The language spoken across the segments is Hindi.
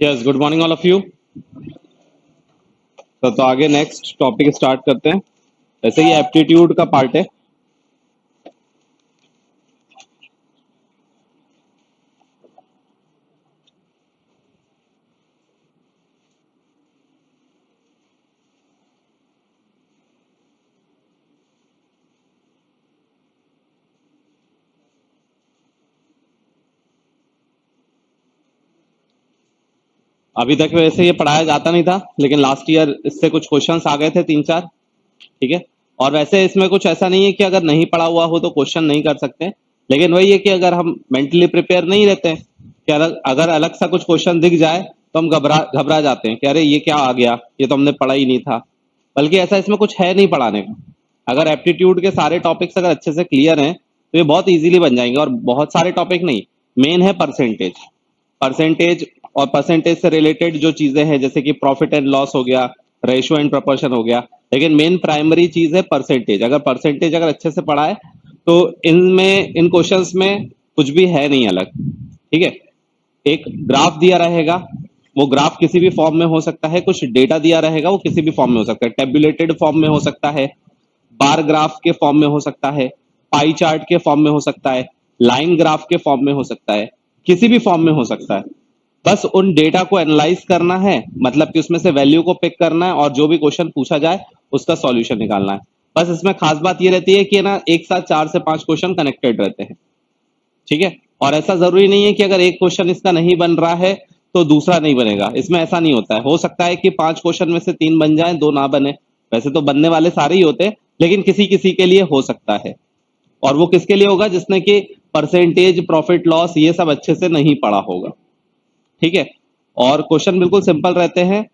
Yes, good morning all of you. तो आगे नेक्स्ट टॉपिक स्टार्ट करते हैं। वैसे ये एप्टीट्यूड का पार्ट है। अभी तक वैसे ये पढ़ाया जाता नहीं था, लेकिन लास्ट ईयर इससे कुछ क्वेश्चंस आ गए थे 3-4। ठीक है। और वैसे इसमें कुछ ऐसा नहीं है कि अगर नहीं पढ़ा हुआ हो तो क्वेश्चन नहीं कर सकते, लेकिन वही है कि अगर हम मेंटली प्रिपेयर नहीं रहते हैं कि अगर अलग सा कुछ क्वेश्चन दिख जाए तो हम घबरा घबरा जाते हैं कि अरे ये क्या आ गया, ये तो हमने पढ़ा ही नहीं था। बल्कि ऐसा इसमें कुछ है नहीं पढ़ाने का। अगर एप्टीट्यूड के सारे टॉपिक्स अगर अच्छे से क्लियर हैं तो ये बहुत इजीली बन जाएंगे। और बहुत सारे टॉपिक नहीं, मेन है परसेंटेज। परसेंटेज और परसेंटेज से रिलेटेड जो चीजें हैं, जैसे कि प्रॉफिट एंड लॉस हो गया, रेशियो एंड प्रोपोर्शन हो गया, लेकिन मेन प्राइमरी चीज है परसेंटेज। अगर परसेंटेज अगर अच्छे से पढ़ा है तो इनमें इन क्वेश्चंस में कुछ भी है नहीं अलग। ठीक है। एक ग्राफ दिया रहेगा, वो ग्राफ किसी भी फॉर्म में हो सकता है। कुछ डेटा दिया रहेगा, वो किसी भी फॉर्म में हो सकता है। टेबुलेटेड फॉर्म में हो सकता है, बार ग्राफ के फॉर्म में हो सकता है, पाई चार्ट के फॉर्म में हो सकता है, लाइन ग्राफ के फॉर्म में हो सकता है, किसी भी फॉर्म में हो सकता है। बस उन डेटा को एनालाइज करना है, मतलब कि उसमें से वैल्यू को पिक करना है और जो भी क्वेश्चन पूछा जाए उसका सॉल्यूशन निकालना है। बस इसमें खास बात ये रहती है कि ना एक साथ 4 से 5 क्वेश्चन कनेक्टेड रहते हैं। ठीक है। और ऐसा जरूरी नहीं है कि अगर एक क्वेश्चन इसका नहीं बन रहा है तो दूसरा नहीं बनेगा। इसमें ऐसा नहीं होता है। हो सकता है कि 5 क्वेश्चन में से 3 बन जाए, 2 ना बने। वैसे तो बनने वाले सारे ही होते हैं, लेकिन किसी किसी के लिए हो सकता है। और वो किसके लिए होगा? जिसने कि परसेंटेज, प्रॉफिट लॉस ये सब अच्छे से नहीं पढ़ा होगा। ठीक है। और क्वेश्चन बिल्कुल सिंपल रहते हैं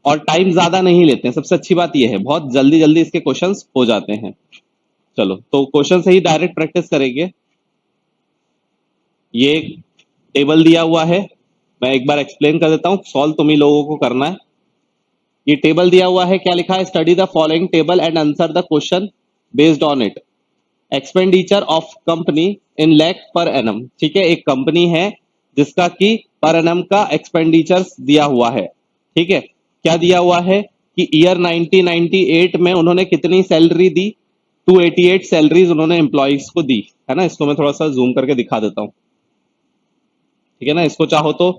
और टाइम ज्यादा नहीं लेते हैं। सबसे अच्छी बात यह है, बहुत जल्दी जल्दी इसके क्वेश्चंस हो जाते हैं। चलो, तो क्वेश्चन से ही डायरेक्ट प्रैक्टिस करेंगे। ये एक टेबल दिया हुआ है, मैं एक बार एक्सप्लेन कर देता हूँ, सॉल्व तुम ही लोगों को करना है। ये टेबल दिया हुआ है, क्या लिखा है? Study the following table and answer the question based on it. Expenditure of company in lakh per annum. ठीक है। एक कंपनी है जिसका कि पर एनम का एक्सपेंडिचर दिया हुआ है। ठीक है। क्या दिया हुआ है कि ईयर 1998 में उन्होंने कितनी सैलरी दी? 288 सैलरीज उन्होंने एम्प्लॉइज को दी, है ना। इसको मैं थोड़ा सा जूम करके दिखा देता हूँ। ठीक है ना। इसको चाहो तो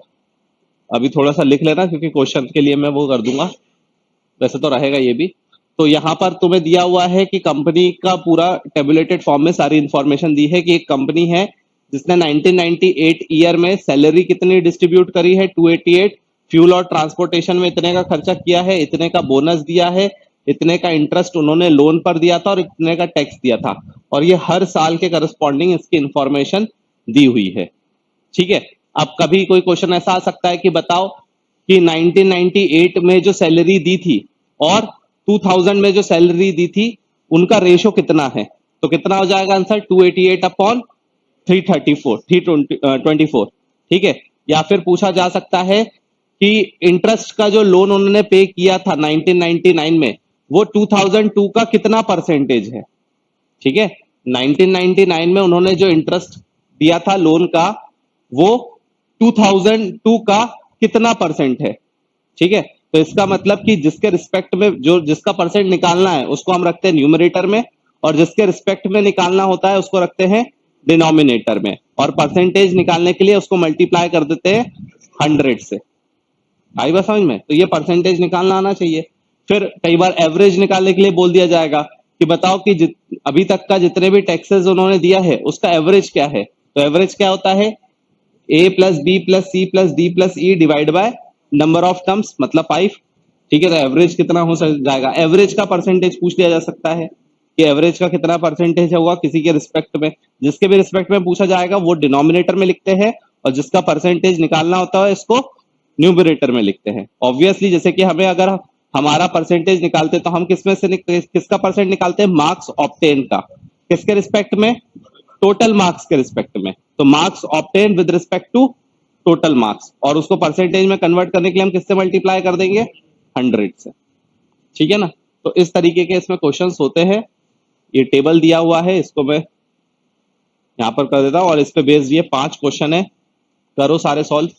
अभी थोड़ा सा लिख लेना, क्योंकि क्वेश्चन के लिए मैं वो कर दूंगा। वैसे तो रहेगा ये भी। तो यहाँ पर तुम्हें दिया हुआ है कि कंपनी का पूरा टेबुलेटेड फॉर्म में सारी इंफॉर्मेशन दी है कि एक कंपनी है जिसने 1998 ईयर में सैलरी कितनी डिस्ट्रीब्यूट करी है? 288। फ्यूल और ट्रांसपोर्टेशन में इतने का खर्चा किया है, इतने का बोनस दिया है, इतने का इंटरेस्ट उन्होंने लोन पर दिया था और इतने का टैक्स दिया था। और ये हर साल के करस्पॉन्डिंग इसकी इंफॉर्मेशन दी हुई है। ठीक है। अब कभी कोई क्वेश्चन ऐसा आ सकता है कि बताओ कि 1998 में जो सैलरी दी थी और 2000 में जो सैलरी दी थी, उनका रेशो कितना है? तो कितना हो जाएगा आंसर? 288 अपॉन 334, 324। ठीक है। या फिर पूछा जा सकता है कि इंटरेस्ट का जो लोन उन्होंने पे किया था 1999 में, वो 2002 का कितना परसेंटेज है? ठीक है। 1999 में उन्होंने जो इंटरेस्ट दिया था लोन का, वो 2002 का कितना परसेंट है? ठीक है। तो इसका मतलब कि जिसके रिस्पेक्ट में जो जिसका परसेंट निकालना है उसको हम रखते हैं न्यूमरेटर में, और जिसके रिस्पेक्ट में निकालना होता है उसको रखते हैं डिनोमिनेटर में। और परसेंटेज निकालने के लिए उसको मल्टीप्लाई कर देते हैं 100 से। आई बात समझ में? तो ये परसेंटेज निकालना आना चाहिए। फिर कई बार एवरेज निकालने के लिए बोल दिया जाएगा कि बताओ कि अभी तक का जितने भी टैक्सेस उन्होंने दिया है उसका एवरेज क्या है? तो एवरेज क्या होता है? A plus B plus C plus D plus E divide by number of terms, मतलब 5। ठीक है। तो एवरेज कितना हो जाएगा? एवरेज का परसेंटेज पूछ लिया जा सकता है कि एवरेज का कितना परसेंटेज होगा किसी के रिस्पेक्ट में। जिसके भी रिस्पेक्ट में पूछा जाएगा वो डिनोमिनेटर में लिखते हैं, और जिसका परसेंटेज निकालना होता है इसको न्यूमरेटर में लिखते हैं। ऑब्वियसली, जैसे कि हमें अगर हमारा परसेंटेज निकालते तो हम किसमें से किसका परसेंट निकालते हैं? मार्क्स ऑब्टेन का। किसके रिस्पेक्ट में? टोटल मार्क्स के रिस्पेक्ट में। तो marks obtain with respect to total marks, और उसको परसेंटेज में कन्वर्ट करने के लिए हम किससे मल्टीप्लाई कर देंगे? 100 से। ठीक है ना। तो इस तरीके के इसमें क्वेश्चंस होते हैं। ये टेबल दिया हुआ है, इसको मैं यहां पर कर देता हूं, और इस पे बेस्ड ये 5 क्वेश्चन है। करो सारे सॉल्व।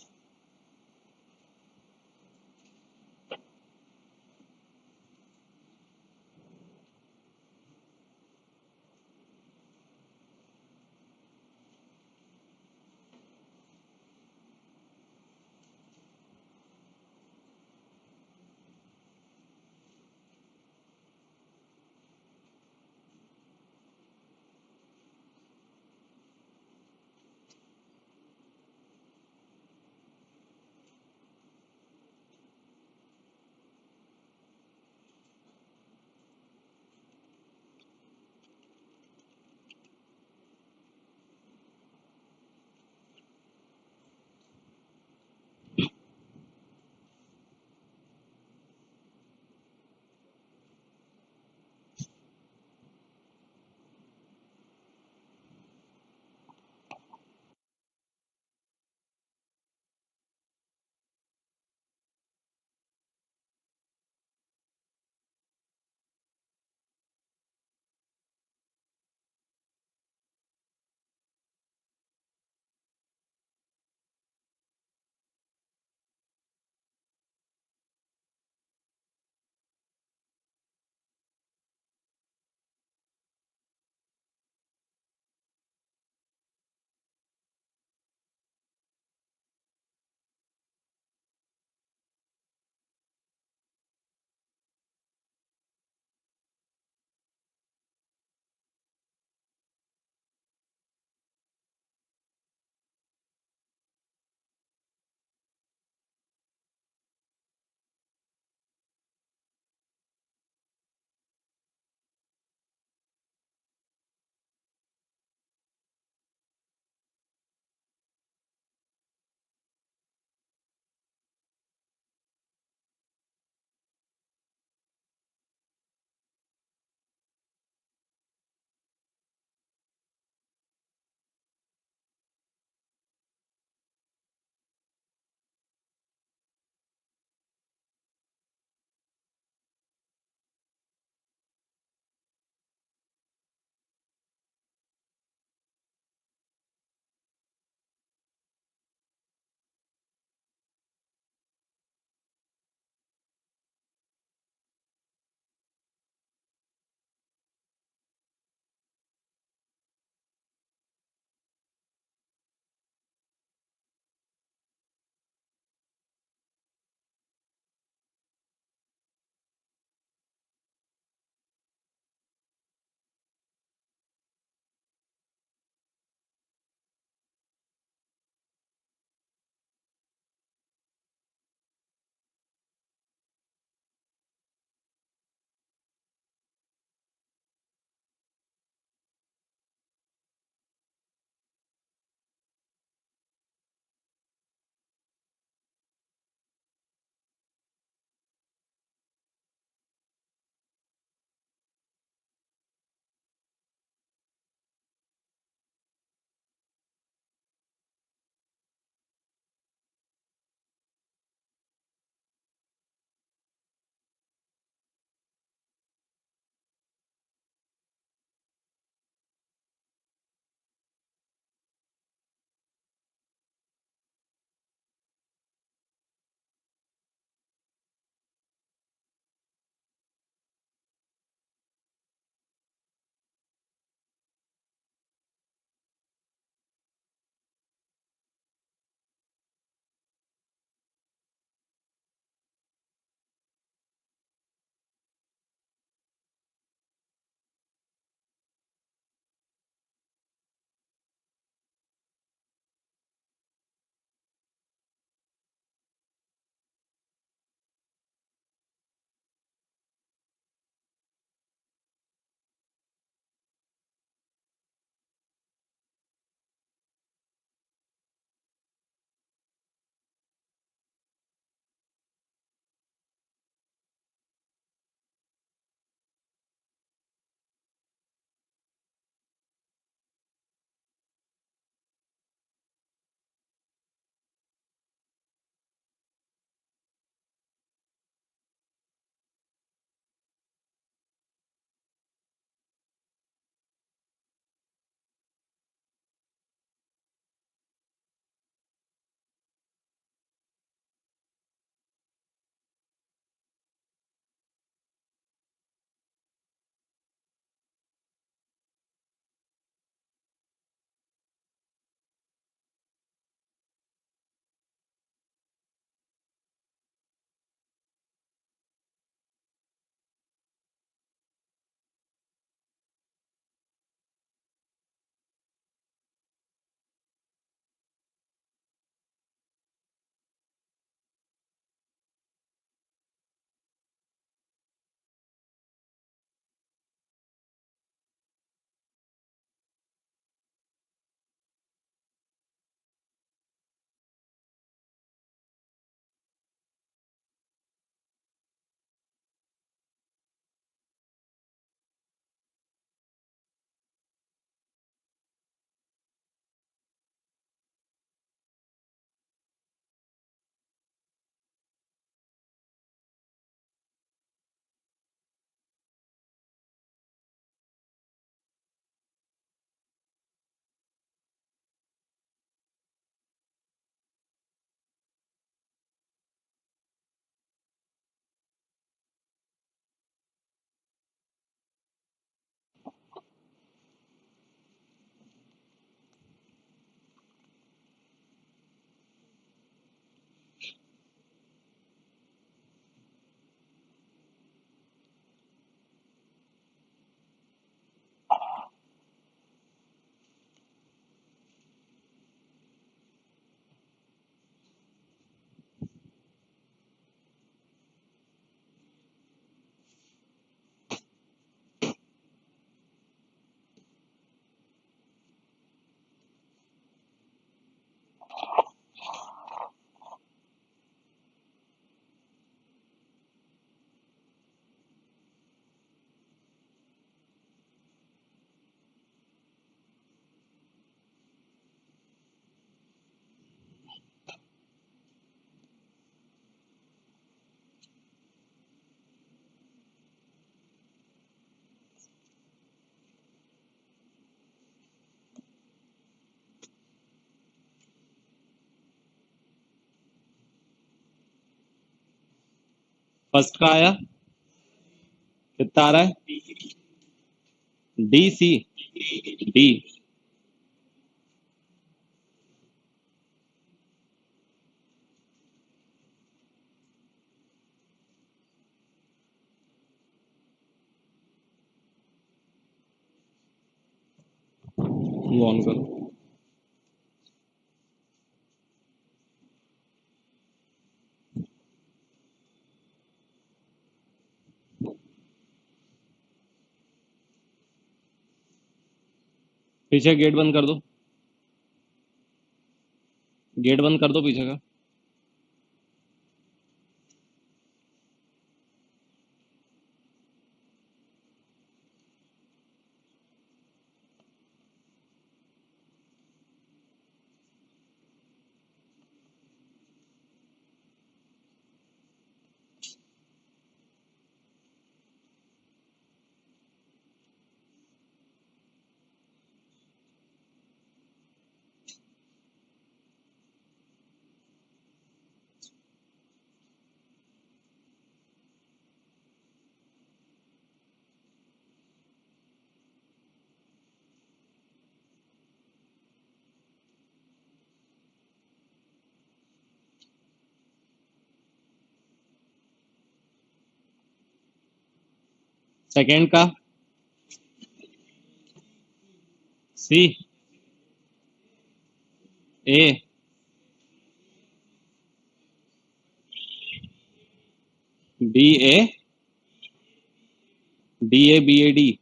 फर्स्ट का आया, कितना आ रहा है? D C D. ऑन करो। पीछे गेट बंद कर दो, गेट बंद कर दो पीछे का। सेकेंड का C A D A D A B A D.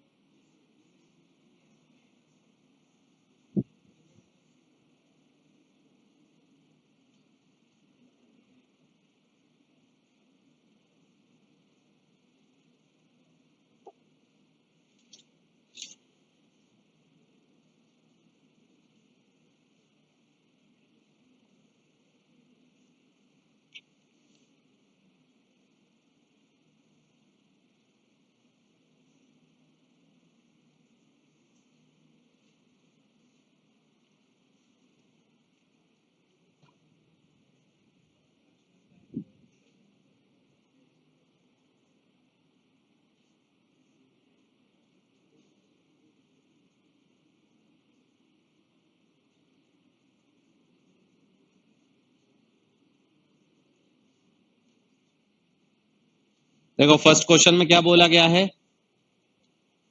देखो फर्स्ट क्वेश्चन में क्या बोला गया है,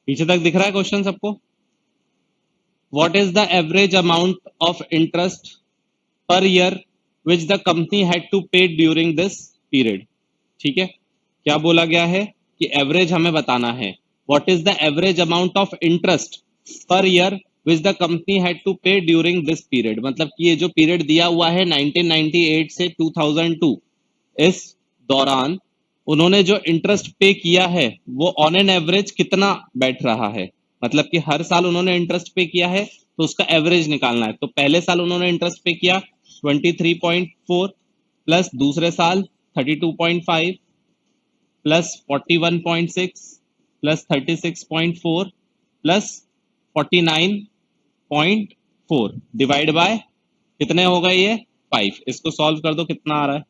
पीछे तक दिख रहा है क्वेश्चन सबको? What is the average amount of interest per year which the company had to pay during this period. ठीक है, क्या बोला गया है कि एवरेज हमें बताना है। What is the average amount of interest per year which the company had to pay during this period, मतलब कि ये जो पीरियड दिया हुआ है 1998 से 2002, इस दौरान उन्होंने जो इंटरेस्ट पे किया है वो ऑन एन एवरेज कितना बैठ रहा है। मतलब कि हर साल उन्होंने इंटरेस्ट पे किया है तो उसका एवरेज निकालना है। तो पहले साल उन्होंने इंटरेस्ट पे किया 23.4 प्लस दूसरे साल 32.5 plus 41.6 plus 36.4 plus 49.4 divide by कितने हो गए ये 5। इसको सॉल्व कर दो, कितना आ रहा है?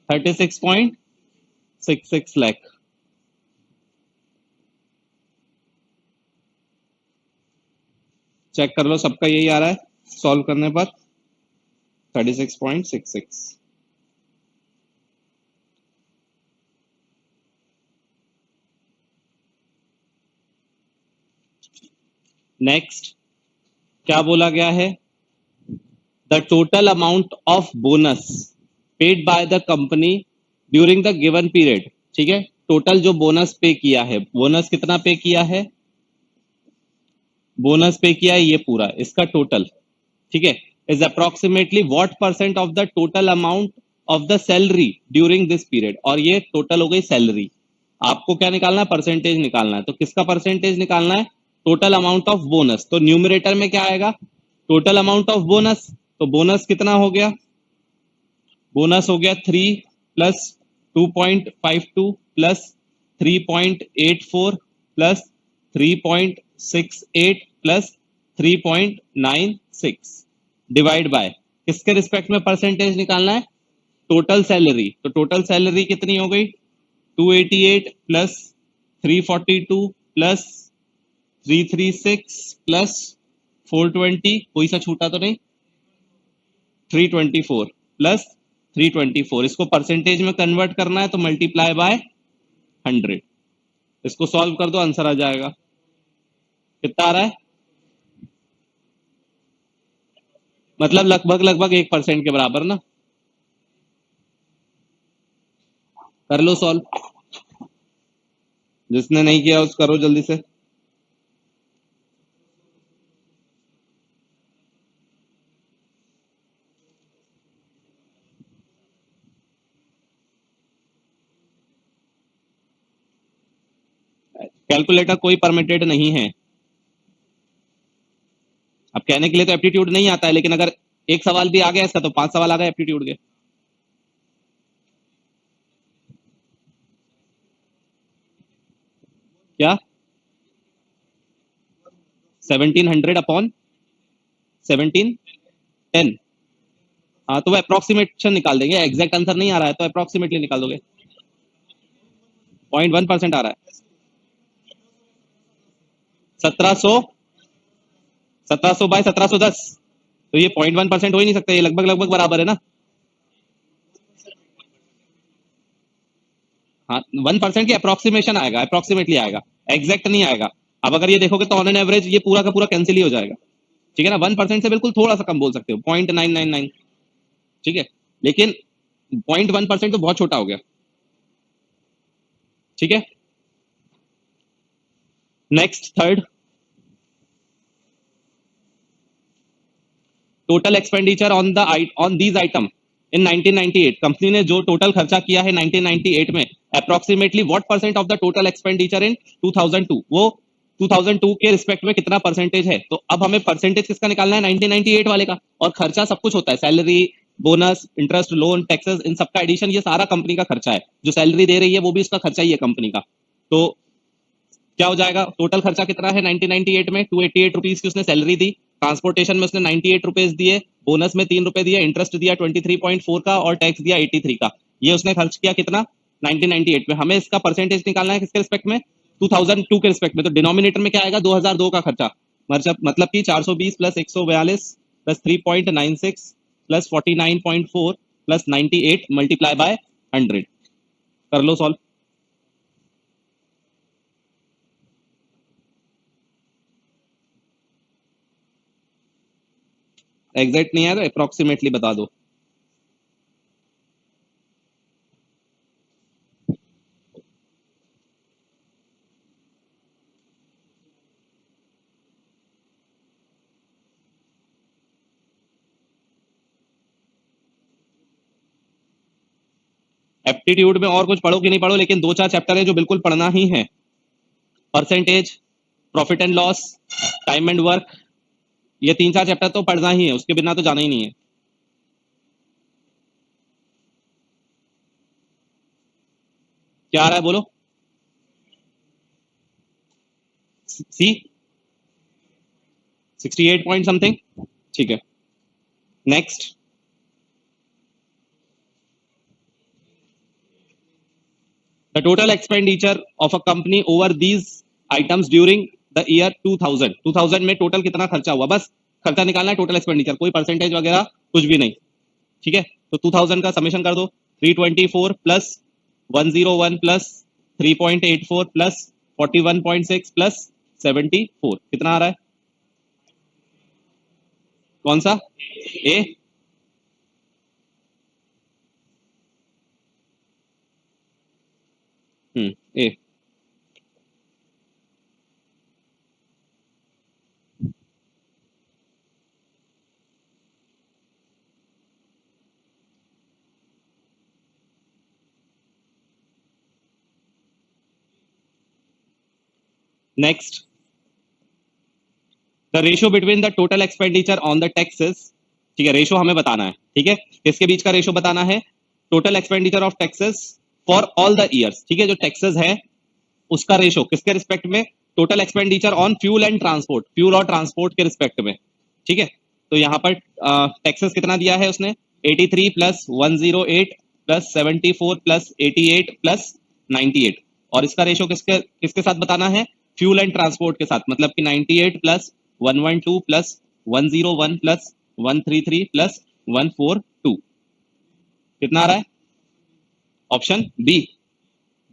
36.66 लाख। चेक कर लो, सबका यही आ रहा है सॉल्व करने पर 36.66। नेक्स्ट क्या बोला गया है? The total amount of bonus paid by the company during the given period. ठीक है, टोटल जो बोनस पे किया है, बोनस कितना पे किया है, बोनस पे किया है ये पूरा, इसका टोटल। ठीक है, is approximately what percent of the total amount of the salary during this period. और ये टोटल हो गई सैलरी, आपको क्या निकालना है? परसेंटेज निकालना है। तो किसका परसेंटेज निकालना है? Total amount of bonus. तो न्यूमरेटर में क्या आएगा? Total amount of bonus. तो बोनस कितना हो गया? बोनस हो गया 3 plus 2.52 plus 3.84 plus 3.68 plus 3.96 divide by किसके रिस्पेक्ट में परसेंटेज निकालना है? टोटल सैलरी, तो टोटल सैलरी कितनी हो गई 288 प्लस 342 प्लस 336 प्लस 420, कोई सा छूटा तो नहीं, 324 प्लस 324, इसको परसेंटेज में कन्वर्ट करना है तो मल्टीप्लाई बाय 100, इसको सॉल्व कर दो आंसर आ जाएगा। कितना आ रहा है, मतलब लगभग लगभग 1% के बराबर ना। कर लो सॉल्व, जिसने नहीं किया उस करो जल्दी से। कैलकुलेटर कोई परमिटेड नहीं है। अब कहने के लिए तो एप्टीट्यूड नहीं आता है, लेकिन अगर एक सवाल भी आ गया इसका तो 5 सवाल आ गए एप्टीट्यूड के। क्या 1700 अपॉन 1710, हाँ तो वो अप्रोक्सीमेशन निकाल देंगे, एग्जैक्ट आंसर नहीं आ रहा है तो अप्रोक्सीमेटली निकाल दोगे। 0.1% आ रहा है, 1700 1700 बाय 1710, तो ये 0.1% हो ही नहीं सकता, ये लगभग लगभग बराबर है ना। हाँ 1% की अप्रोक्सीमेशन आएगा, अप्रोक्सीमेटली आएगा, एग्जैक्ट नहीं आएगा। अब अगर ये देखोगे तो ऑन एन एवरेज ये पूरा का पूरा कैंसिल ही हो जाएगा, ठीक है ना। 1% से बिल्कुल थोड़ा सा कम बोल सकते हो, 0.999, ठीक है, लेकिन 0.1% तो बहुत छोटा हो गया, ठीक है। Next third, total expenditure on these item in 1998, company ने जो टोटल खर्चा किया है 1998 में, approximately what percent of the total expenditure in 2002, वो 2002 के रिस्पेक्ट में कितना परसेंटेज है। तो अब हमें परसेंटेज किसका निकालना है, 1998 वाले का। और खर्चा सब कुछ होता है, salary, bonus, interest, loan, taxes, इन सबका एडिशन, ये सारा कंपनी का खर्चा है। जो सैलरी दे रही है वो भी उसका खर्चा ही है कंपनी का। तो क्या हो जाएगा, टोटल खर्चा कितना है 1998 में, 288 रुपीज की उसने सैलरी दी, ट्रांसपोर्टेशन में उसने 98 रुपीज दिए, बोनस में 3 रुपए दिया, इंटरेस्ट दिया 23.4 का और टैक्स दिया 83 का। ये उसने खर्च किया कितना 1998 में। हमें इसका परसेंटेज निकालना है किसके रिस्पेक्ट में, 2002 के रिस्पेक्ट में। तो डिनोमिनेटर में क्या आएगा, 2002 का खर्चा, मतलब कि 420 plus 142 plus 3.96 plus 49.4 plus 98 multiply by 100। कर लो सॉल्व। एग्जैक्ट नहीं है तो अप्रोक्सीमेटली बता दो। एप्टीट्यूड में और कुछ पढ़ो कि नहीं पढ़ो, लेकिन 2-4 चैप्टर है जो बिल्कुल पढ़ना ही है, percentage, profit and loss, time and work, ये 3-4 चैप्टर तो पढ़ना ही है, उसके बिना तो जाना ही नहीं है। क्या आ रहा है बोलो, सी 68 पॉइंट समथिंग, ठीक है। Next, the total expenditure of a company over these items during the year 2000, 2000 में टोटल कितना खर्चा हुआ, बस खर्चा निकालना है, टोटल एक्सपेंडिचर, कोई परसेंटेज वगैरह कुछ भी नहीं, ठीक है। तो 2000 का समेशन कर दो, 324 प्लस 101 प्लस 3.84 प्लस 41.6 प्लस 74, कितना आ रहा है, कौन सा, A, A. Next, the ratio between the total expenditure on the taxes, ठीक है, रेशियो हमें बताना है, ठीक है, किसके बीच का रेशियो बताना है, total expenditure of taxes for all the years, ठीक है, जो टैक्सेस है उसका रेशियो किसके रिस्पेक्ट में, total expenditure on fuel and transport, fuel और ट्रांसपोर्ट के रिस्पेक्ट में, ठीक है। तो यहाँ पर टैक्सेस कितना दिया है उसने 83 प्लस 108 प्लस 74 प्लस 88 प्लस 98। और इसका रेशो किसके किसके साथ बताना है? फ्यूल एंड ट्रांसपोर्ट के साथ। मतलब कि 98 प्लस 112 प्लस 101 प्लस 133 प्लस 142। कितना आ रहा है? Option B,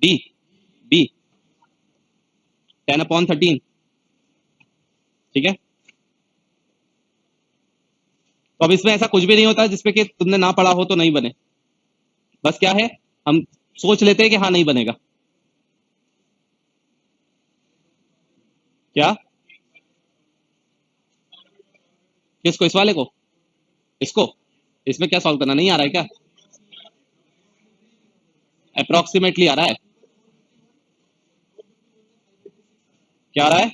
B, B 10/13। ठीक है, तो अब इसमें ऐसा कुछ भी नहीं होता जिसपे कि तुमने ना पढ़ा हो तो नहीं बने। बस क्या है, हम सोच लेते हैं कि हाँ नहीं बनेगा। क्या? किसको? इस वाले को? इसको? इसमें क्या सॉल्व करना नहीं आ रहा है क्या? अप्रोक्सीमेटली आ रहा है। क्या आ रहा है?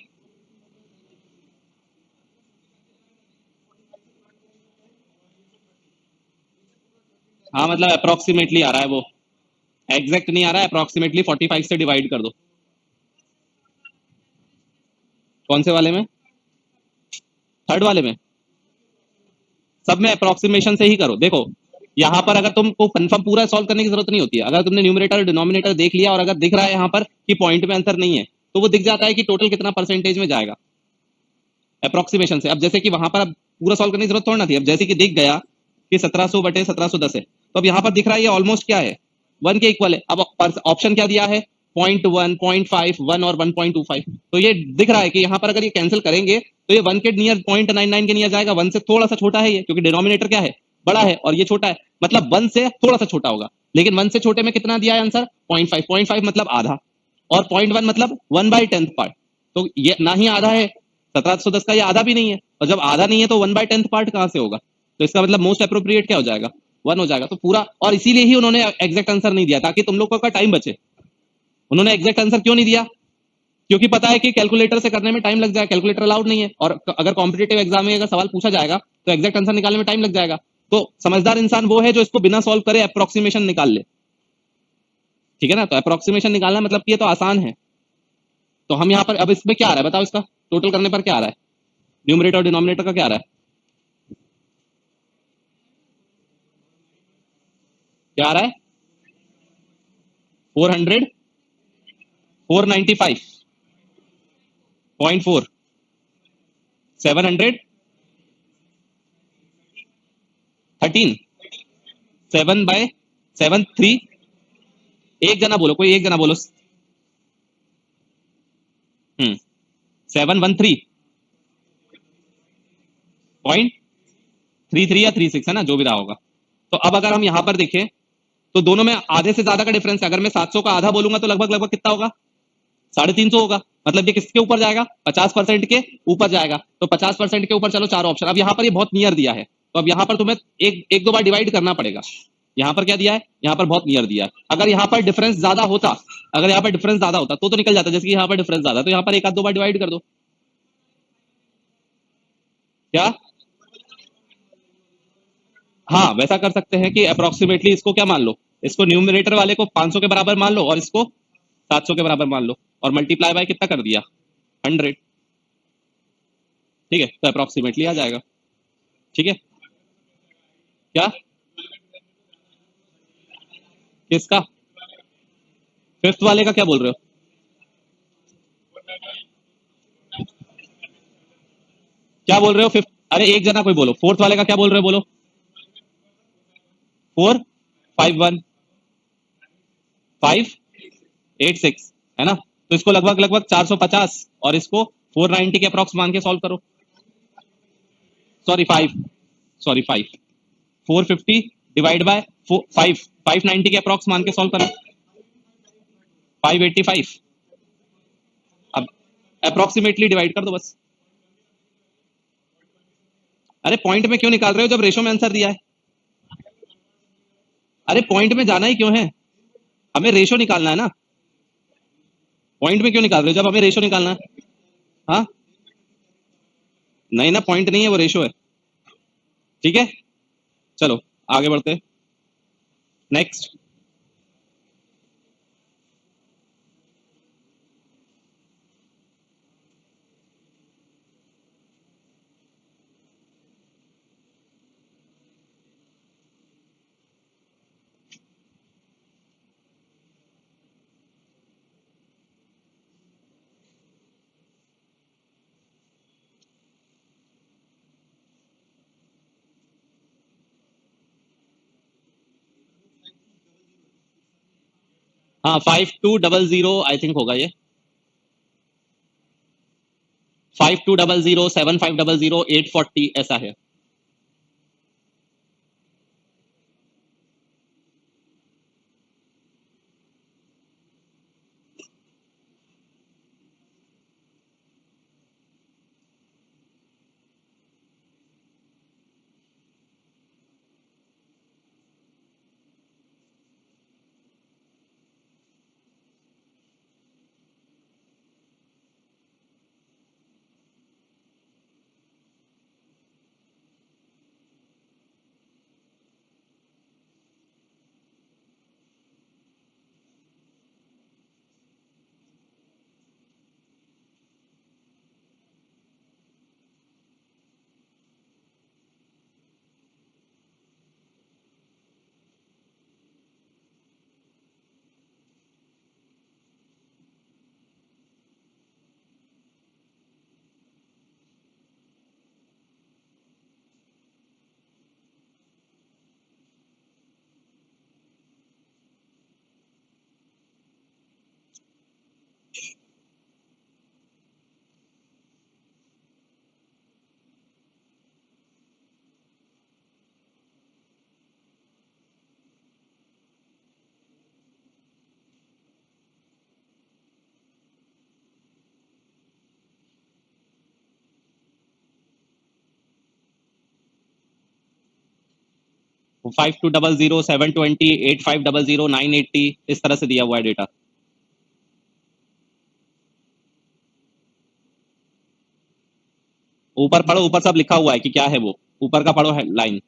हाँ मतलब अप्रोक्सीमेटली आ रहा है वो, एग्जैक्ट नहीं आ रहा है। अप्रोक्सीमेटली 45 से डिवाइड कर दो। कौन से वाले में? थर्ड वाले में? सब में अप्रोक्सीमेशन से ही करो। देखो यहाँ पर अगर तुमको कंफर्म पूरा सॉल्व करने की जरूरत नहीं होती है। अगर तुमने न्यूमरेटर और डिनोमिनेटर देख लिया और अगर दिख रहा है यहाँ पर कि पॉइंट में आंसर नहीं है, तो वो दिख जाता है कि टोटल कितना परसेंटेज में जाएगा अप्रोक्सीमेशन से। अब जैसे कि वहां पर अब पूरा सॉल्व करने की जरूरत थोड़ा ना थी। अब जैसे कि दिख गया कि 1700/1710 है, तो अब यहाँ पर दिख रहा है ये ऑलमोस्ट क्या है, 1 के इक्वल है। अब ऑप्शन क्या दिया है? 0.1, 0.5, 1 और 1.25। तो ये दिख रहा है कि यहाँ पर अगर ये कैंसिल करेंगे तो ये 1 के नियर 0.99 के नियर जाएगा। 1 से थोड़ा सा छोटा है ये, क्योंकि डिनोमिनेटर क्या है, बड़ा है और ये छोटा है। मतलब 1 से थोड़ा सा छोटा होगा, लेकिन 1 से छोटे में कितना दिया है आंसर? 0.5। 0.5 मतलब आधा, और 0.1 मतलब 1/10 पार्ट। तो ये ना ही आधा है, 1710 का ये आधा भी नहीं है। और जब आधा नहीं है तो 1/10 पार्ट कहाँ से होगा? तो इसका मतलब मोस्ट अप्रोप्रिएट क्या हो जाएगा? 1 हो जाएगा। तो पूरा, और इसीलिए ही उन्होंने एग्जैक्ट आंसर नहीं दिया, ताकि तुम लोगों का टाइम बचे। उन्होंने एग्जैक्ट आंसर क्यों नहीं दिया? क्योंकि पता है कि कैलकुलेटर से करने में टाइम लग जाएगा, कैलकुलेटर अलाउड नहीं है। और अगर कॉम्पिटेटिव एग्जाम में अगर सवाल पूछा जाएगा तो एग्जैक्ट आंसर निकालने में टाइम लग जाएगा। तो समझदार इंसान वो है जो इसको बिना सॉल्व करे अप्रोक्सीमेशन निकाल ले। ठीक है ना? तो अप्रोक्सीमेशन निकालना मतलब कि ये तो आसान है। तो हम यहाँ पर अब इसमें क्या आ रहा है बताओ, इसका टोटल करने पर क्या आ रहा है? न्यूमरेटर और डिनोमिनेटर का क्या आ रहा है? क्या आ रहा है? 400, 495.4, 713, 7/73। एक जना बोलो, कोई एक जना बोलो। 713.33 या 36 है ना, जो भी रहा होगा। तो अब अगर हम यहाँ पर देखें तो दोनों में आधे से ज्यादा का डिफरेंस है। अगर मैं 700 का आधा बोलूंगा तो लगभग लगभग कितना होगा? 350 होगा। मतलब ये किसके ऊपर जाएगा? 50% के ऊपर जाएगा। तो 50% के ऊपर चलो चार ऑप्शन। अब यहाँ पर ये बहुत नियर दिया है, तो अब यहाँ पर तुम्हें एक एक दो बार डिवाइड करना पड़ेगा। यहाँ पर क्या दिया है? यहाँ पर बहुत नियर दिया है। अगर यहाँ पर डिफरेंस ज्यादा होता, अगर यहाँ पर डिफरेंस ज्यादा होता तो निकल जाता। जैसे कि यहाँ पर डिफरेंस ज्यादा है, तो यहाँ पर एक आध दो बार डिवाइड कर दो। क्या? हाँ वैसा कर सकते हैं कि अप्रोक्सीमेटली इसको क्या मान लो, इसको न्यूमरेटर वाले को 500 के बराबर मान लो और इसको 700 के बराबर मान लो, और मल्टीप्लाई बाय कितना कर दिया? 100। ठीक है, तो अप्रोक्सीमेटली आ जाएगा। ठीक है। क्या? किसका? फिफ्थ वाले का क्या बोल रहे हो? क्या बोल रहे हो फिफ्थ? अरे एक जना कोई बोलो, फोर्थ वाले का क्या बोल रहे हो, बोलो। 451.586 है ना? तो इसको लगभग लगभग 450 और इसको 490 के अप्रॉक्स मान के सॉल्व करो। सॉरी 5, सॉरी 5, 450 डिवाइड बाय 5, 590 के अप्रॉक्स मान के सॉल्व करो। 585। अब अप्रोक्सीमेटली डिवाइड कर दो बस। अरे पॉइंट में क्यों निकाल रहे हो जब रेशो में आंसर दिया है? अरे पॉइंट में जाना ही क्यों है? हमें रेशो निकालना है ना। पॉइंट में क्यों निकाल रहे हो जब हमें रेशो निकालना है? हाँ, नहीं ना, पॉइंट नहीं है वो, रेशो है। ठीक है, चलो आगे बढ़ते। नेक्स्ट। हाँ 5200 आई थिंक होगा ये, 5200 7500 840 ऐसा है। वो 5200 720 8500 980 इस तरह से दिया हुआ है डेटा। ऊपर पढ़ो, ऊपर सब लिखा हुआ है कि क्या है वो, ऊपर का पढ़ो लाइन।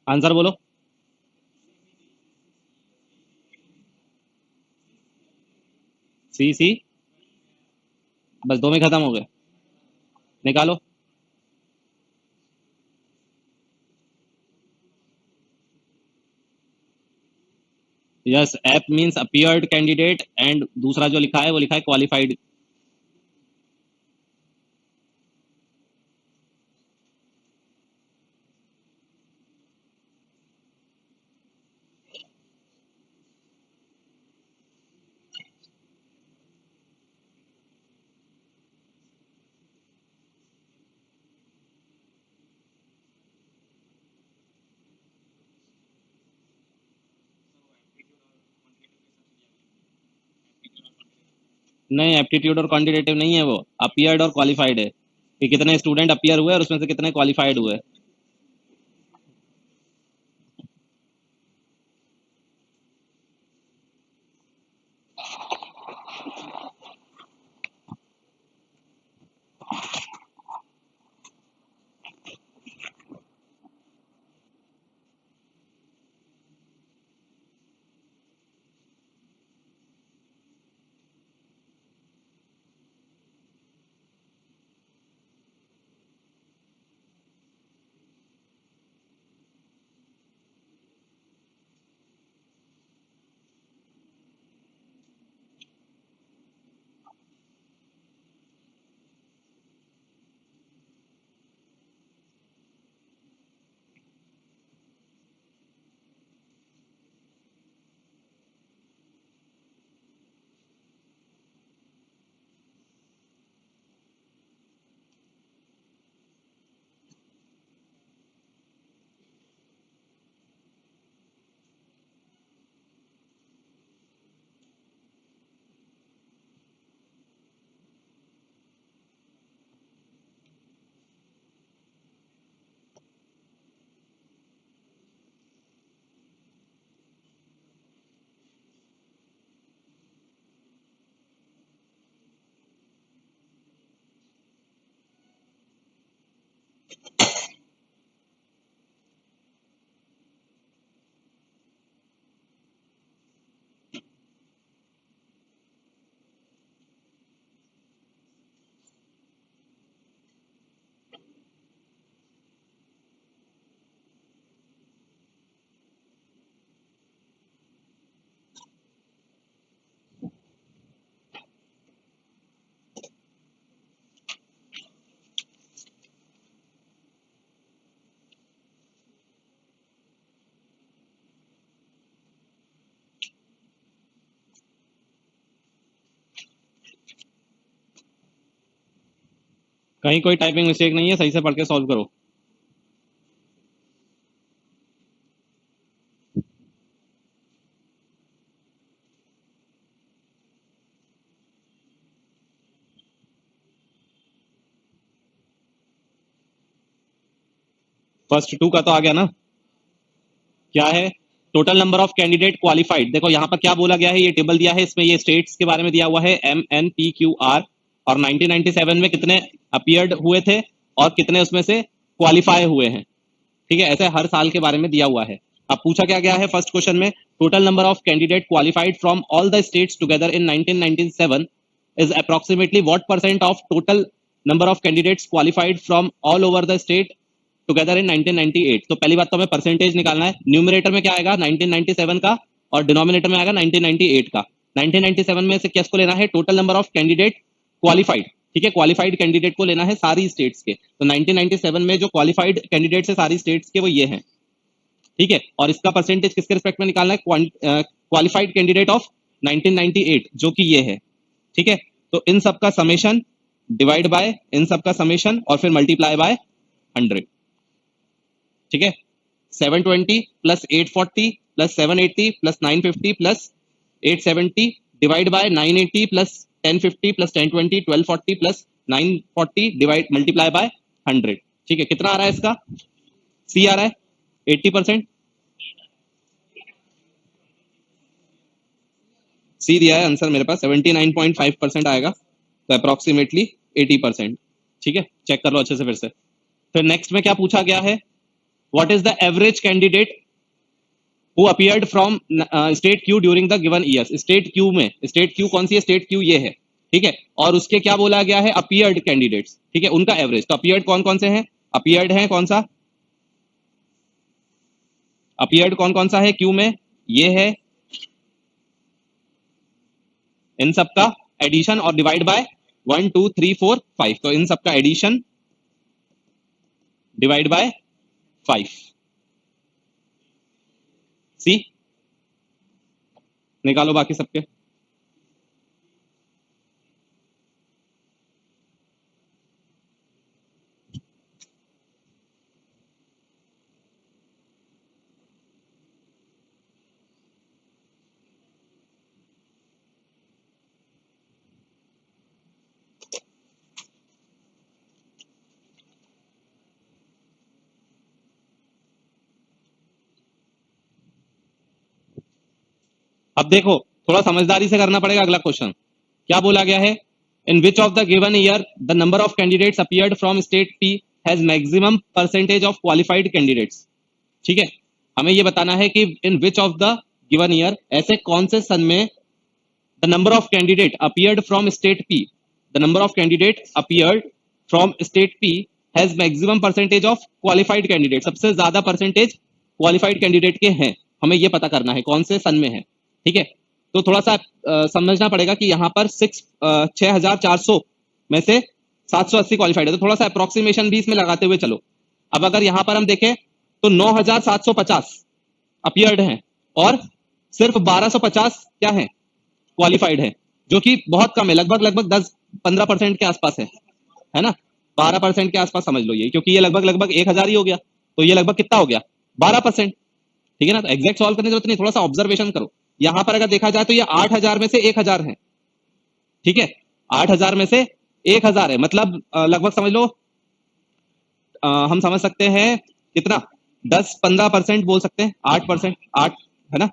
आंसर बोलो। सी सी, बस दो में खत्म हो गए, निकालो। Yes, app means appeared candidate and दूसरा जो लिखा है वो लिखा है क्वालिफाइड। नहीं, एप्टीट्यूड और क्वांटिटेटिव नहीं है, वो अपीयर्ड और क्वालिफाइड है कि कितने स्टूडेंट अपीयर हुए और उसमें से कितने क्वालिफाइड हुए। कहीं कोई टाइपिंग मिस्टेक नहीं है, सही से पढ़ के सॉल्व करो। फर्स्ट टू का तो आ गया ना। क्या है? Total number of candidate qualified. देखो यहाँ पर क्या बोला गया है, ये टेबल दिया है, इसमें ये स्टेट्स के बारे में दिया हुआ है MNPQR, और 1997 में कितने अपीयर्ड हुए थे और कितने उसमें से क्वालिफाई हुए हैं। ठीक है, ऐसे हर साल के बारे में दिया हुआ है। अब पूछा क्या गया है फर्स्ट क्वेश्चन में, total number of candidate qualified from all the states together in 1997 is approximately what percent of total number of candidates qualified from all over the state together in 1998। तो पहली बात तो हमें परसेंटेज निकालना है। न्यूमरेटर में क्या आएगा 1997 का, और डिनोमिनेटर में आएगा 1998 का। 1997 में से किसको लेना है, total number of candidate qualified. ठीक है, क्वालिफाइड कैंडिडेट को लेना है सारी स्टेट्स के। तो 1997 में जो क्वालिफाइड कैंडिडेट्स है सारी स्टेट्स के वो ये हैं। ठीक है, और इसका परसेंटेज किसके रिस्पेक्ट में निकालना है, क्वालिफाइड कैंडिडेट ऑफ 1998 जो कि ये है। ठीक है, तो इन सब का समेशन डिवाइड बाय इन सब का समेशन और फिर मल्टीप्लाई बाय 100। ठीक है, 720 plus 840 plus 780 plus 950 plus 870 divide by 980 plus 1050 plus 1020 1240 plus 940 divide multiply by 100। ठीक है, कितना आ रहा है इसका, सी आ रहा है 80%। सी दिया है आंसर मेरे पास, 79.5% आएगा, तो अप्रोक्सीमेटली 80%। ठीक है, चेक कर लो अच्छे से फिर से। फिर नेक्स्ट में क्या पूछा गया है, what is the average candidate who appeared from state Q during the given years. State Q में, स्टेट क्यू कौन सी है, स्टेट क्यू ये है, ठीक है। और उसके क्या बोला गया है, अपीयर्ड कैंडिडेट्स, ठीक है, उनका एवरेज। तो अपीयर्ड कौन कौन से हैं, अपीयर्ड है कौन सा, अपीयर्ड कौन कौन सा है क्यू में, ये है, इन सबका एडिशन और डिवाइड बाय 1 2 3 4 5, तो इन सबका एडिशन डिवाइड बाय 5। सी निकालो बाकी सबके। अब देखो थोड़ा समझदारी से करना पड़ेगा अगला क्वेश्चन। क्या बोला गया है, in which of the given year the number of candidates appeared from state P has maximum percentage of qualified candidates. ठीक है, हमें ये बताना है कि in which of the given year, ऐसे कौन से सन में the number of candidate appeared from state P, the number of candidate appeared from state P has maximum percentage of qualified candidate, सबसे ज्यादा परसेंटेज क्वालिफाइड कैंडिडेट के हैं, हमें ये पता करना है कौन से सन में है। ठीक है, तो थोड़ा सा समझना पड़ेगा कि यहाँ पर 6,400 में से 780 क्वालिफाइड है, तो थोड़ा सा अप्रोक्सीमेशन भी इसमें लगाते हुए चलो। अब अगर यहाँ पर हम देखें तो 9,750 अपीयर्ड हैं और सिर्फ 1,250 क्या है, क्वालिफाइड है, जो कि बहुत कम है, लगभग लगभग 10-15% के आसपास है ना, 12% के आसपास समझ लो ये, क्योंकि ये लगभग लगभग 1,000 ही हो गया, तो ये लगभग कितना हो गया, 12%। ठीक है ना, तो एग्जैक्ट सॉल्व करने की जरूरत नहीं, थोड़ा सा ऑब्जर्वेशन करो। यहां पर अगर देखा जाए तो ये 8,000 में से 1,000 है। ठीक है, 8,000 में से 1,000 है, मतलब लगभग समझ लो, हम समझ सकते हैं कितना, 10-15% बोल सकते हैं, 8%, 8 है ना,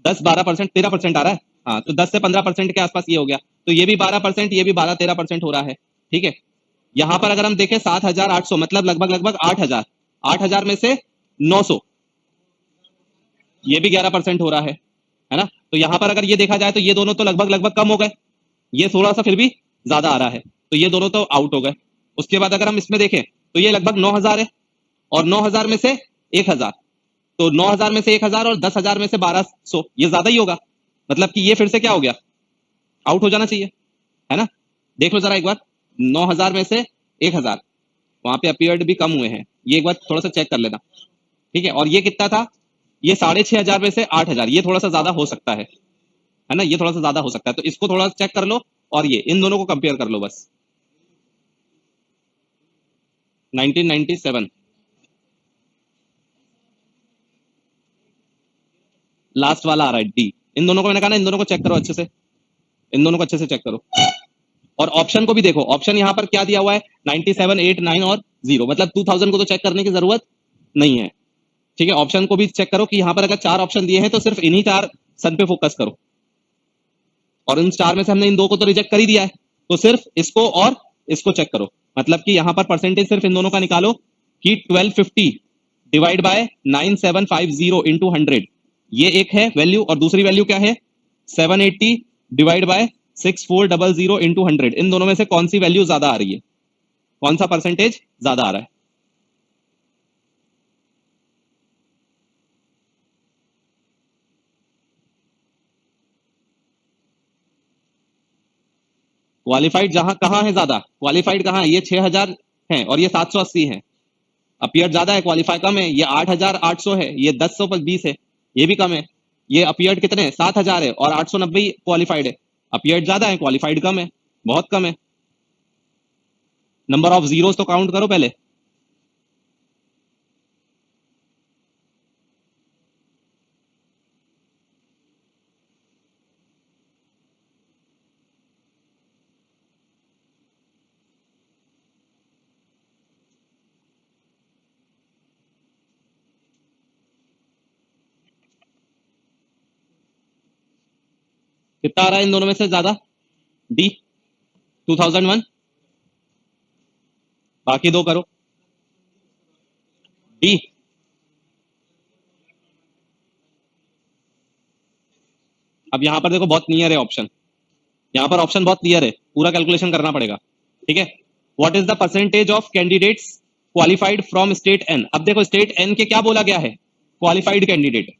10-12%, 13% आ रहा है। हाँ, तो 10 से 15% के आसपास ये हो गया, तो ये भी 12%, ये भी 12-13% हो रहा है। ठीक है, यहां पर अगर हम देखें 7,800, मतलब लगभग लगभग 8,000, 8,000 में से 900, ये भी 11% हो रहा है ना। तो यहां पर अगर ये देखा जाए तो ये दोनों तो लगभग लगभग कम हो गए, ये थोड़ा सा फिर भी ज्यादा आ रहा है, तो ये दोनों तो आउट हो गए। उसके बाद अगर हम इसमें देखें तो ये लगभग 9,000 है, और 9,000 में से 1,000, तो 9,000 में से 1,000 और 10,000 में से 1,200, ये ज्यादा ही होगा, मतलब कि ये फिर से क्या हो गया, आउट हो जाना चाहिए, है ना। देख लो जरा एक बार, 9,000 में से 1,000, वहां पे अपीयर्ड भी कम हुए हैं, ये एक बार थोड़ा सा चेक कर लेना। ठीक है, और ये कितना था, ये 6,500 में से 8,000, ये थोड़ा सा ज्यादा हो सकता है ना, ये थोड़ा सा ज्यादा हो सकता है, तो इसको थोड़ा चेक कर लो, और ये इन दोनों को कंपेयर कर लो बस। 1997 लास्ट वाला आ रहा है डी, इन दोनों को मैंने कहा ना, इन दोनों को चेक करो अच्छे से, इन दोनों को अच्छे से चेक करो, और ऑप्शन को भी देखो, ऑप्शन यहाँ पर क्या दिया हुआ है, 97, 8, 9 और 0, मतलब 2000 को तो चेक करने की जरूरत नहीं है। ठीक है, ऑप्शन को भी चेक करो कि यहाँ पर अगर 4 ऑप्शन दिए हैं तो सिर्फ इन्हीं 4 सन पे फोकस करो, और इन 4 में से हमने इन 2 को तो रिजेक्ट कर ही दिया है, तो सिर्फ इसको और इसको चेक करो, मतलब कि यहाँ पर परसेंटेज सिर्फ इन दोनों का निकालो कि 1250 डिवाइड बाय 9750 इंटू 100, ये एक है वैल्यू, और दूसरी वैल्यू क्या है, 780 डिवाइड बाय 6400 इंटू 100, इन दोनों में से कौन सी वैल्यू ज्यादा आ रही है, कौन सा परसेंटेज ज्यादा आ रहा है। क्वालिफाइड जहां कहां है ज्यादा, क्वालिफाइड कहां है, ये 6,000 है और ये 780 है, अपीयर ज्यादा है, क्वालिफाई कम है, ये 8,800 है, ये 1020 है, ये भी कम है। ये अपीयर्ड कितने, 7,000 है और 890 क्वालिफाइड है, अपीयर्ड ज्यादा है, क्वालिफाइड कम है, बहुत कम है। नंबर ऑफ जीरोस तो काउंट करो पहले, कितना आ रहा है इन दोनों में से ज्यादा, डी 2001, बाकी दो करो, डी अब यहाँ पर देखो बहुत नियर है ऑप्शन, यहाँ पर ऑप्शन बहुत क्लियर है, पूरा कैलकुलेशन करना पड़ेगा, ठीक है। What is the percentage of candidates qualified from state N. अब देखो स्टेट एन के क्या बोला गया है, qualified candidate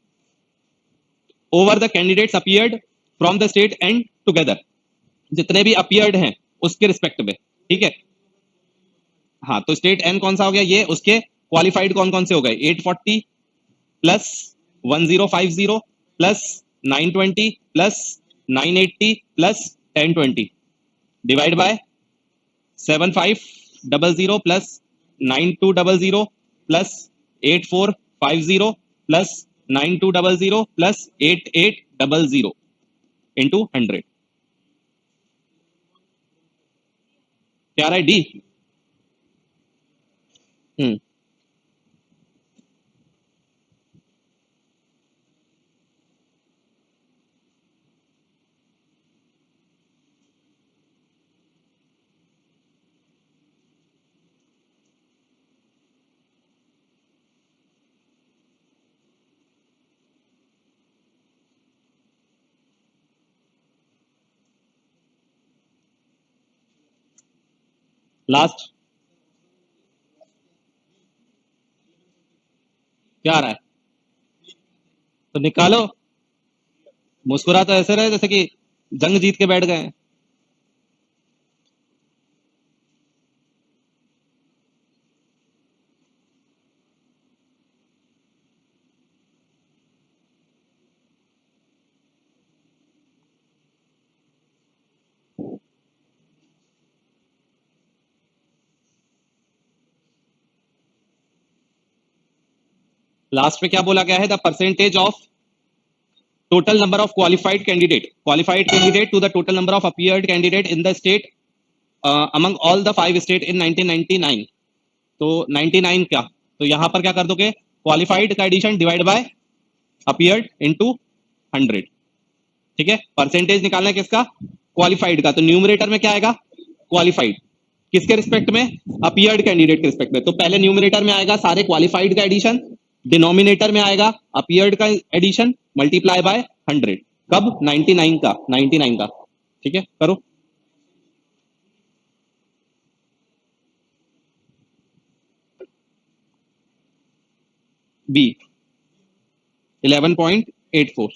over the candidates appeared from the state N together, जितने भी अपीयर्ड हैं उसके रिस्पेक्ट में, ठीक है। हाँ तो स्टेट एन कौन सा हो गया ये, उसके क्वालिफाइड कौन कौन से हो गए, 840 plus 1050 plus 920 plus 980 plus 1020 divide by 7500 plus 9200 plus 8450 plus 9200 plus 8800 into 100, क्या रहा है डी। लास्ट क्या आ रहा है, तो निकालो। मुस्कुरा तो ऐसे रहे जैसे कि जंग जीत के बैठ गए हैं। लास्ट में क्या बोला गया है, the percentage of total number of qualified candidate to the total number of appeared candidate in the state among all the 5 state in 1999। तो 99 क्या, तो यहाँ पर क्या कर दोगे, क्वालिफाइड का addition divide by appeared into 100, ठीक है। परसेंटेज निकालना है किसका, क्वालिफाइड का, तो न्यूमरेटर में क्या आएगा, क्वालिफाइड किसके रिस्पेक्ट में, अपीयर्ड कैंडिडेट के रिस्पेक्ट में। तो पहले न्यूमरेटर में आएगा सारे क्वालिफाइड का एडिशन, डिनोमिनेटर में आएगा अपीयर्ड का एडिशन मल्टीप्लाई बाय 100, कब 99 का, 99 का, ठीक है। करो बी 11.84।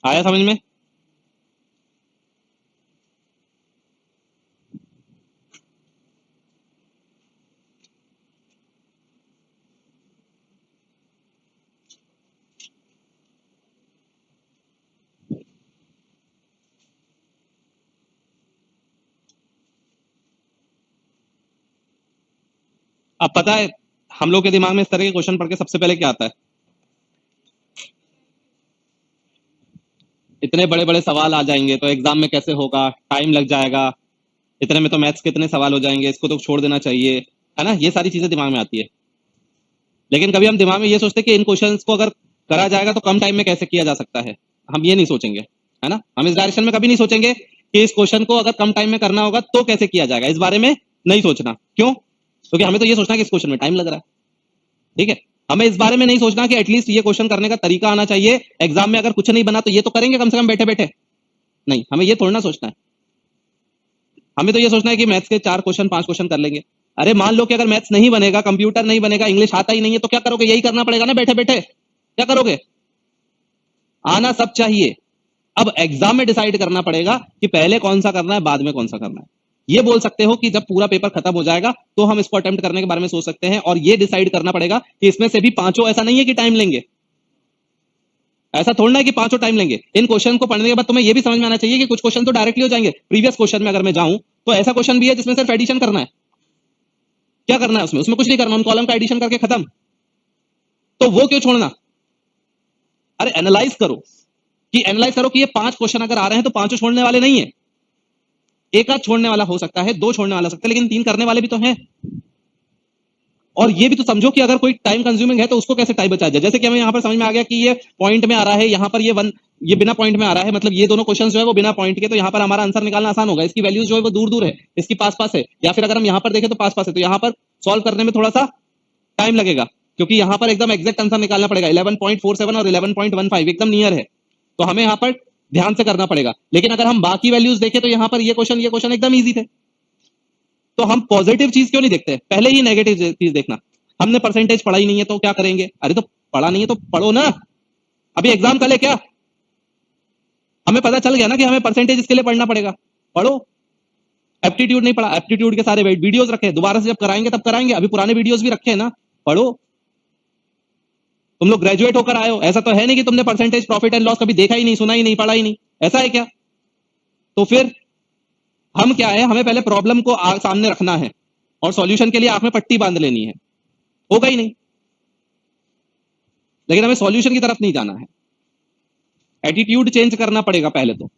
आया समझ में, अब पता है हम लोग के दिमाग में इस तरह के क्वेश्चन पढ़ के सबसे पहले क्या आता है, इतने बड़े बड़े सवाल आ जाएंगे तो एग्जाम में कैसे होगा, टाइम लग जाएगा, इतने में तो मैथ्स के इतने सवाल हो जाएंगे, इसको तो छोड़ देना चाहिए, है ना, ये सारी चीजें दिमाग में आती है। लेकिन कभी हम दिमाग में ये सोचते कि इन क्वेश्चंस को अगर करा जाएगा तो कम टाइम में कैसे किया जा सकता है, हम ये नहीं सोचेंगे, है ना, हम इस डायरेक्शन में कभी नहीं सोचेंगे कि इस क्वेश्चन को अगर कम टाइम में करना होगा तो कैसे किया जाएगा, इस बारे में नहीं सोचना। क्यों, क्योंकि हमें तो ये सोचना कि इस क्वेश्चन में टाइम लग रहा है, ठीक है। हमें इस बारे में नहीं सोचना कि एटलीस्ट ये क्वेश्चन करने का तरीका आना चाहिए, एग्जाम में अगर कुछ नहीं बना तो ये तो करेंगे कम से कम बैठे बैठे, नहीं, हमें ये थोड़ा ना सोचना है। हमें तो ये सोचना है कि मैथ्स के 4 क्वेश्चन 5 क्वेश्चन कर लेंगे। अरे मान लो कि अगर मैथ्स नहीं बनेगा, कंप्यूटर नहीं बनेगा, इंग्लिश आता ही नहीं है, तो क्या करोगे, यही करना पड़ेगा ना बैठे बैठे, क्या करोगे, आना सब चाहिए। अब एग्जाम में डिसाइड करना पड़ेगा कि पहले कौन सा करना है बाद में कौन सा करना है। ये बोल सकते हो कि जब पूरा पेपर खत्म हो जाएगा तो हम इसको अटेम्प्ट करने के बारे में सोच सकते हैं, और ये डिसाइड करना पड़ेगा कि इसमें से भी पांचों, ऐसा नहीं है कि टाइम लेंगे, ऐसा थोड़ा है कि पांचों टाइम लेंगे। इन क्वेश्चन को पढ़ने के बाद तुम्हें ये भी समझ में आना चाहिए कि कुछ क्वेश्चन तो डायरेक्टली हो जाएंगे। प्रीवियस क्वेश्चन में अगर मैं जाऊं तो ऐसा क्वेश्चन भी है जिसमें सिर्फ एडिशन करना है, क्या करना है उसमें? उसमें कुछ नहीं करना, उन कॉलम का एडिशन करके खत्म। तो वो क्यों छोड़ना? अरे एनालाइज करो कि ये 5 क्वेश्चन अगर आ रहे हैं तो 5 छोड़ने वाले नहीं है, एक आध छोड़ने वाला हो सकता है, 2 छोड़ने वाला हो सकता है, लेकिन 3 करने वाले भी तो हैं। और ये भी तो समझो कि अगर कोई टाइम कंज्यूमिंग है तो उसको कैसे टाइम बचाया जाए। जैसे कि हमें यहाँ पर समझ में आ गया कि ये पॉइंट में आ रहा है, यहाँ पर ये बिना पॉइंट में आ रहा है, मतलब ये दोनों क्वेश्चन जो है वो बिना पॉइंट के, तो यहाँ पर हमारा आंसर निकालना आसान होगा। इसकी वैल्यूज जो है वो दूर दूर है, इसकी पास पास है, या फिर अगर हम यहाँ पर देखें तो पास पास है, तो यहाँ पर सॉल्व करने में थोड़ा सा टाइम लगेगा, क्योंकि यहाँ पर एकदम एग्जैक्ट आंसर निकालना पड़ेगा। 11.47 और 11.15 एकदम नियर है, तो हमें यहाँ पर ध्यान से करना पड़ेगा। लेकिन अगर हम बाकी वैल्यूज देखें तो यहाँ पर ये क्वेश्चन एकदम ईजी थे। तो हम पॉजिटिव चीज क्यों नहीं देखते, पहले ही नेगेटिव चीज देखना। हमने परसेंटेज पढ़ा ही नहीं है तो क्या करेंगे? अरे तो पढ़ा नहीं है तो पढ़ो ना, अभी एग्जाम कल है क्या? हमें पता चल गया ना कि हमें परसेंटेज इसके लिए पढ़ना पड़ेगा, पढ़ो। एप्टीट्यूड नहीं पढ़ा, एप्टीट्यूड के सारे वीडियोस रखे, दोबारा से जब कराएंगे तब कराएंगे, अभी पुराने वीडियोस भी रखे हैं ना, पढ़ो। तुम लोग ग्रेजुएट होकर आए हो, ऐसा तो है नहीं कि तुमने परसेंटेज प्रॉफिट एंड लॉस कभी देखा ही नहीं, सुना ही नहीं, पढ़ा ही नहीं, ऐसा है क्या? तो फिर हम क्या है, हमें पहले प्रॉब्लम को सामने रखना है और सॉल्यूशन के लिए आंख में पट्टी बांध लेनी है, होगा ही नहीं। लेकिन हमें सॉल्यूशन की तरफ नहीं जाना है, एटीट्यूड चेंज करना पड़ेगा पहले तो।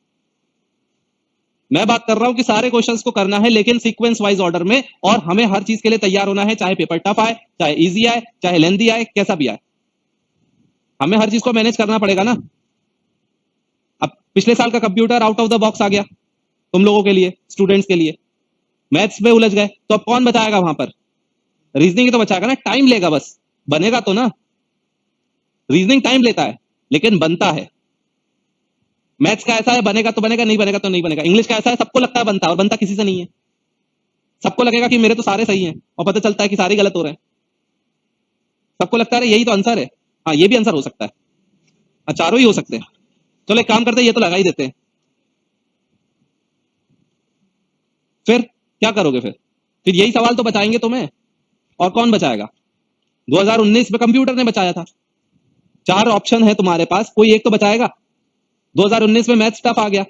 मैं बात कर रहा हूं कि सारे क्वेश्चंस को करना है लेकिन सीक्वेंस वाइज ऑर्डर में, और हमें हर चीज के लिए तैयार होना है, चाहे पेपर टफ आए, चाहे इजी आए, चाहे लेंथी आए, कैसा भी आए, हमें हर चीज को मैनेज करना पड़ेगा ना। अब पिछले साल का computer out of the box आ गया तुम लोगों के लिए, स्टूडेंट्स के लिए, मैथ्स में उलझ गए, तो अब कौन बचाएगा वहां पर? रीजनिंग ही तो बचाएगा ना, टाइम लेगा बस, बनेगा तो ना। रीजनिंग टाइम लेता है लेकिन बनता है। मैथ्स का ऐसा है, बनेगा तो बनेगा, नहीं बनेगा तो नहीं बनेगा। इंग्लिश का ऐसा है, सबको लगता है बनता है और बनता किसी से नहीं है। सबको लगेगा कि मेरे तो सारे सही हैं और पता चलता है कि सारे गलत हो रहे हैं। सबको लगता है यही तो आंसर है, हाँ ये भी आंसर हो सकता है, हाँ चारों ही हो सकते हैं। चलो एक काम करते हैं, ये तो लगा ही देते हैं। फिर क्या करोगे? फिर यही सवाल तो बचाएंगे तुम्हें, और कौन बचाएगा? 2019 में कंप्यूटर ने बचाया था। 4 ऑप्शन है तुम्हारे पास, कोई एक तो बचाएगा। 2019 में मैथ्स टफ आ गया,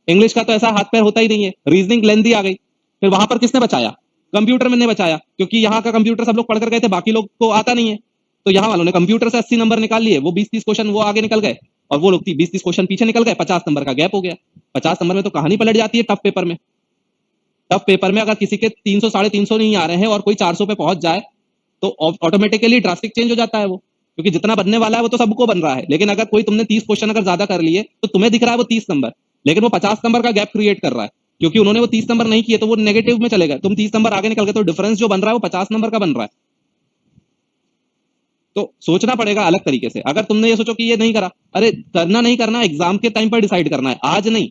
इंग्लिश का तो ऐसा हाथ पैर होता ही नहीं है, रीजनिंग लेंथी आ गई, फिर वहां पर किसने बचाया? कंप्यूटर में ने बचाया, क्योंकि यहाँ का कंप्यूटर सब लोग पढ़कर गए थे, बाकी लोग को आता नहीं है, तो यहाँ वालों ने कंप्यूटर से 80 नंबर निकाल लिए, वो 20-30 क्वेश्चन वो आगे निकल गए, और वो लोग 20-30 क्वेश्चन पीछे निकल गए, 50 नंबर का गैप हो गया। 50 नंबर में तो कहानी पलट जाती है टफ पेपर में। टफ पेपर में अगर किसी के 300 350 नहीं आ रहे हैं और कोई 400 पे पहुंच जाए तो ऑटोमेटिकली ड्रास्टिक चेंज हो जाता है वो, क्योंकि जितना बनने वाला है वो तो सबको बन रहा है। लेकिन अगर कोई तुमने 30 क्वेश्चन अगर ज्यादा कर लिए तो तुम्हें दिख रहा है वो 30 नंबर, लेकिन वो 50 नंबर का गैप क्रिएट कर रहा है, क्योंकि उन्होंने वो 30 नंबर नहीं किए तो वो नेगेटिव में चले गए, तुम 30 नंबर आगे निकल गए, तो डिफरेंस जो बन रहा है वो 50 नंबर का बन रहा है। तो सोचना पड़ेगा अलग तरीके से। अगर तुमने ये सोचो कि ये नहीं करा, अरे करना नहीं करना एग्जाम के टाइम पर डिसाइड करना है, आज नहीं।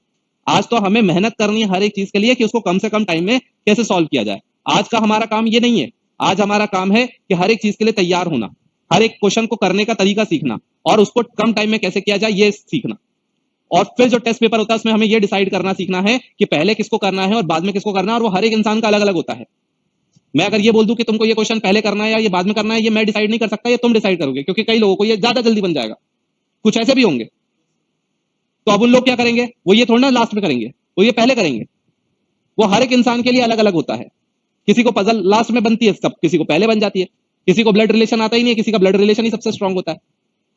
आज तो हमें मेहनत करनी है हर एक चीज के लिए कि उसको कम से कम टाइम में कैसे सॉल्व किया जाए। आज का हमारा काम ये नहीं है, आज हमारा काम है कि हर एक चीज के लिए तैयार होना, हर एक क्वेश्चन को करने का तरीका सीखना, और उसको कम टाइम में कैसे किया जाए ये सीखना। और फिर जो टेस्ट पेपर होता है उसमें हमें ये डिसाइड करना सीखना है कि पहले किसको करना है और बाद में किसको करना है, और वो हर एक इंसान का अलग अलग होता है। मैं अगर ये बोल दूं कि तुमको ये क्वेश्चन पहले करना है या ये बाद में करना है, ये मैं डिसाइड नहीं कर सकता, ये तुम डिसाइड करोगे, क्योंकि कई लोगों को ये ज्यादा जल्दी बन जाएगा, कुछ ऐसे भी होंगे। तो अब उन लोग क्या करेंगे, वो ये थोड़ा ना लास्ट में करेंगे, वो ये पहले करेंगे। वो हर एक इंसान के लिए अलग अलग होता है, किसी को पजल लास्ट में बनती है, सब किसी को पहले बन जाती है, किसी को ब्लड रिलेशन आता ही नहीं है, किसी का ब्लड रिलेशन ही सबसे स्ट्रांग होता है।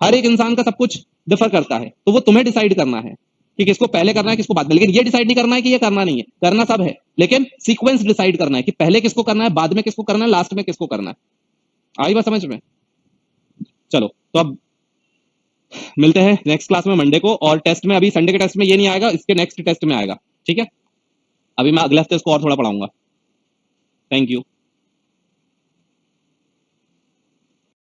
हर एक इंसान का सब कुछ डिफर करता है, तो वो तुम्हें डिसाइड करना है कि किसको पहले करना है किसको बाद में। लेकिन ये डिसाइड नहीं करना है कि ये करना नहीं है, करना सब है, लेकिन सीक्वेंस डिसाइड करना है कि पहले किसको करना है, बाद में किसको करना है, लास्ट में किसको करना है। आई बात समझ में? चलो तो अब मिलते हैं नेक्स्ट क्लास में मंडे को, और टेस्ट में, अभी संडे के टेस्ट में ये नहीं आएगा, इसके नेक्स्ट टेस्ट में आएगा, ठीक है? अभी मैं अगले हफ्ते इसको और थोड़ा पढ़ाऊंगा। Thank you.